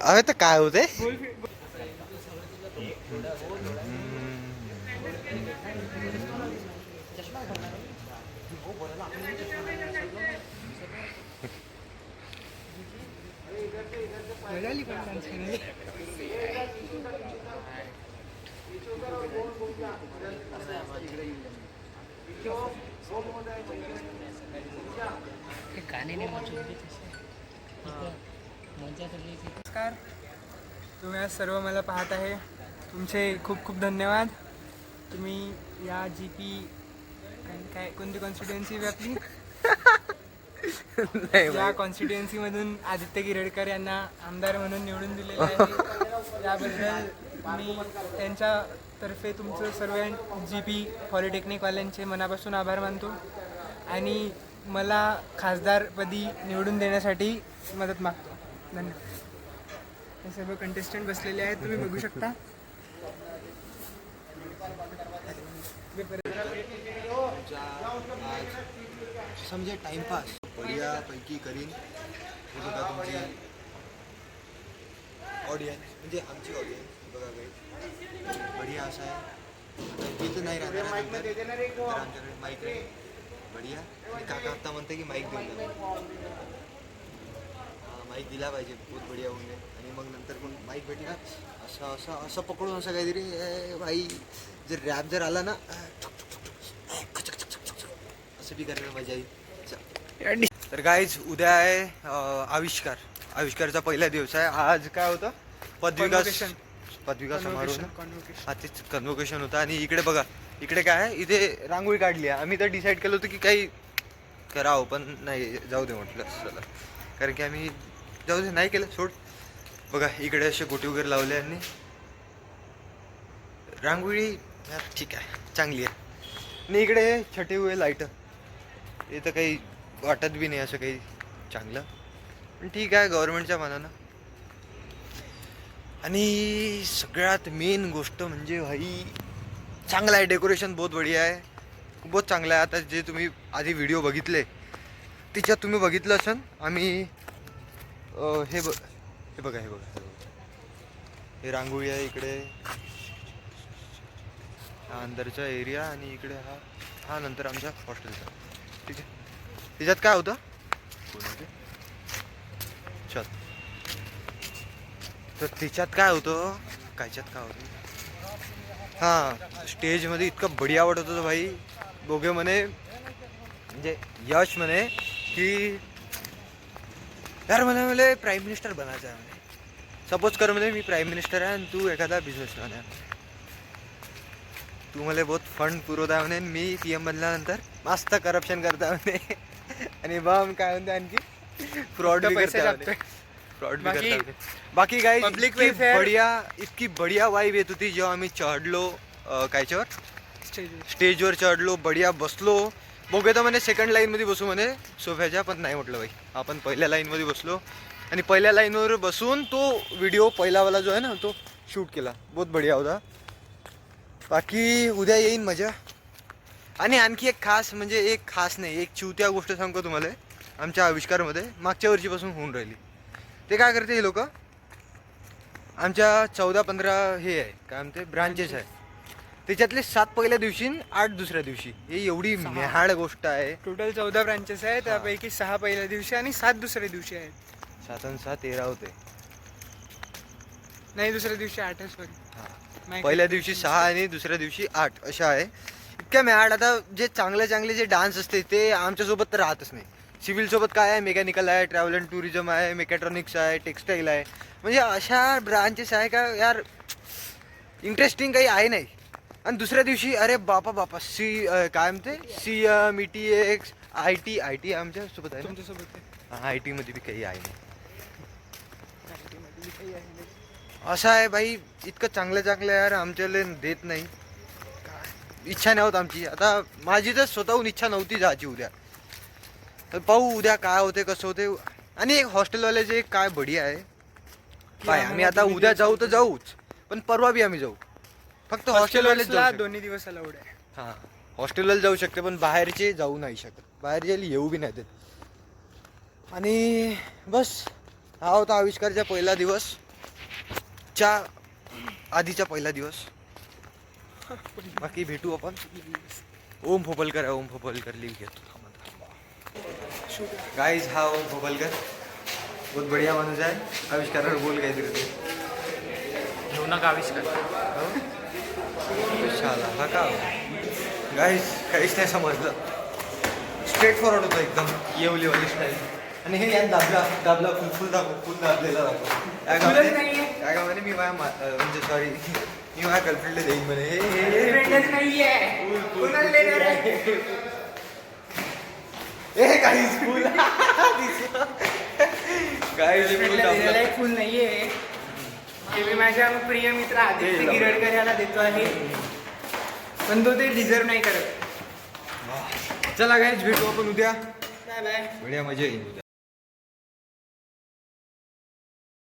अरे तर काय होते नमस्कार, तुम्ही आज सर्व मला पाहत आहे. तुमचे खूप खूप धन्यवाद. तुम्ही या GP काय कोणती कॉन्स्टिट्युएन्सी आपली या कॉन्स्टिट्युएन्सीमधून आदित्य गिरडकर यांना आमदार म्हणून निवडून दिलेले आहे. याबद्दल मी त्यांच्यातर्फे तुमचं सर्व GP पॉलिटेक्निकवाल्यांचे मनापासून आभार मानतो आणि मला खासदारपदी निवडून देण्यासाठी मदत मागतो. धन्यवाद. हे सर्व कंटेस्टंट बसलेले आहेत, तुम्ही बघू शकता. समजे टाइमपास बढियापैकी करीन. हे बघा तुमची ऑडियन्स म्हणजे आमची ऑडियन्स बघा काही बढिया असं आहे. इथं नाही राहणार आमच्याकडे माईक आहे बढिया. आणि काका आत्ता म्हणते की माईक देऊन द्या. माईक दिला पाहिजे, बहुत बढिया होऊन. आणि मग नंतर पण माईक भेटला असं असं असं पकडून असं काहीतरी भाई जर रॅप जर आला ना असं बी करायला मजा येईल. तर गाईज उद्या आहे आविष्कारचा पहिला दिवस आहे. आज काय होतं पदविका समारोह. हा तेच कन्व्होकेशन होता. आणि इकडे बघा इकडे काय आहे, इथे रांगोळी काढली आहे. आम्ही तर डिसाईड केलं होतं की काही करावं पण नाही, जाऊ दे म्हटलं चला, कारण की आम्ही जाऊ दे नाही केलं सोड. बघा इकडे असे गोटी वगैरे लावले आणि रांगोळी यार ठीक आहे चांगली आहे. आणि इकडे छटे हुए लाईट, इथं काही वाटत बी नाही असं काही चांगलं, पण ठीक आहे गव्हर्नमेंटच्या मानानं. आणि सगळ्यात मेन गोष्ट म्हणजे भाई चांगला आहे, डेकोरेशन बहुत बढिया आहे, बहुत चांगला आहे. आता जे तुम्ही आधी व्हिडिओ बघितले तिच्यात तुम्ही बघितलं असन आम्ही हे बघा हे रांगोळी आहे. इकडे हा अंदरचा एरिया आणि इकडे हा नंतर आमच्या हॉस्टेलचा. ठीक आहे. त्याच्यात काय होतं छत, तर त्याच्यात काय होतं हां स्टेजमध्ये इतकं बढिया वाटत होतं भाई. दोघे म्हणे म्हणजे यश म्हणे की यार म्हणे प्राईम मिनिस्टर बनायचं आहे म्हणे. सपोज कर म्हणे मी प्राईम मिनिस्टर आहे आणि तू एखादा बिझनेसमॅन आहे. तू मला बहुत फंड पुरवत आहे म्हणे, मी PM बनल्यानंतर मस्त करप्शन करता म्हणे. आणि बम काय म्हणते आणखी फ्रॉड बी करता. बाकी काय पब्लिक इतकी बढिया वाईब येत होती जेव्हा आम्ही चढलो स्टेजवर चढलो, बढिया बसलो. बघूया तर म्हणे सेकंड लाईनमध्ये बसू म्हणे सोफ्याच्या, पण नाही म्हटलं भाई आपण पहिल्या लाईनमध्ये बसलो. आणि पहिल्या लाईनवर बसून तो व्हिडिओ पहिलावाला जो आहे ना तो शूट केला, बहुत बढिया होता. बाकी उद्या येईन मजा. आणि आणखी एक खास म्हणजे एक खास नाही, एक चिवत्या गोष्ट सांगतो तुम्हाला. आमच्या आविष्कारमध्ये मागच्या वर्षीपासून होऊन राहिली. ते काय करते हे लोक, आमच्या 14-15 हे आहे काय म्हणते ब्रांचेस आहे, त्याच्यातले 7 पहिल्या दिवशी 8 दुसऱ्या दिवशी. हे एवढी मेहाड गोष्ट आहे. टोटल 14 ब्रांचेस आहेत, त्यापैकी 6 पहिल्या दिवशी आणि 7 दुसऱ्या दिवशी आहेत. 7 आणि 6 13 होते. नाही दुसऱ्या दिवशी 8 आहे. सॉरी, पहिल्या दिवशी 6 आणि दुसऱ्या दिवशी 8 अशा आहे. इतक्या मेहाड. आता जे चांगले जे डान्स असते ते आमच्यासोबत तर राहतच नाही. सिव्हिलसोबत काय आहे, मेकॅनिकल आहे, ट्रॅव्हल अँड टुरिझम आहे, मेकॅट्रॉनिक्स आहे, टेक्स्टाईल आहे, म्हणजे अशा ब्रांचेस आहे का यार इंटरेस्टिंग काही आहे नाही. आणि दुसऱ्या दिवशी अरे बापा काय म्हणते CM ETX IT आमच्यासोबत आहे, तुमच्यासोबत IT मध्ये बी काही आहे नाही. असं आहे भाई, इतकं चांगलं यार आमच्याला देत नाही. इच्छा नाही होत आमची. आता माझी तर स्वतःहून इच्छा नव्हती जायची उद्या, तर पाहू उद्या काय होते कसं होते. आणि एक हॉस्टेलवाल्याचे काय बढिया आहे काय, आम्ही आता उद्या जाऊ तर जाऊच, पण परवा बी आम्ही जाऊ. फक्त हॉस्टेलवाले दोन्ही दिवस अलाउड आहे. हां हॉस्टेलला जाऊ शकते, पण बाहेरचे जाऊ नाही शकत. बाहेरचे येऊ बी नाही देत. आणि बस हा होता आविष्कारचा पहिला दिवस च्या आधीचा पहिला दिवस. बाकी भेटू आपण. ओम फोपलकर आहे, ओम फोपलकर लिव घेतो. गाइस हा ओम फोपलकर बहुत बढ़िया माणूस आहे. आविष्कारावर बोल काहीतरी ते. घेऊ नका आविष्कार. शाला हा का गाईस काहीच नाही समजलं. स्ट्रेट फॉरवर्ड होतं एकदम येवलीवाली स्टाईल. आणि हे यात दाबला फुल दाबलेला दाखव. त्या गावाने मी माझ्या म्हणजे सॉरी मी माझ्या गर्लफ्रेंडला देईन म्हणे. हे काहीच फुल काहीच फुल नाहीये. हे मी माझ्या प्रिय मित्र आदित्य गिरडकर याला देतो आहे, पण तो ते डिझर्व नाही करत. चला गाईज भेटू आपण उद्या. Bye bye. बढिया मजा येईल उद्या.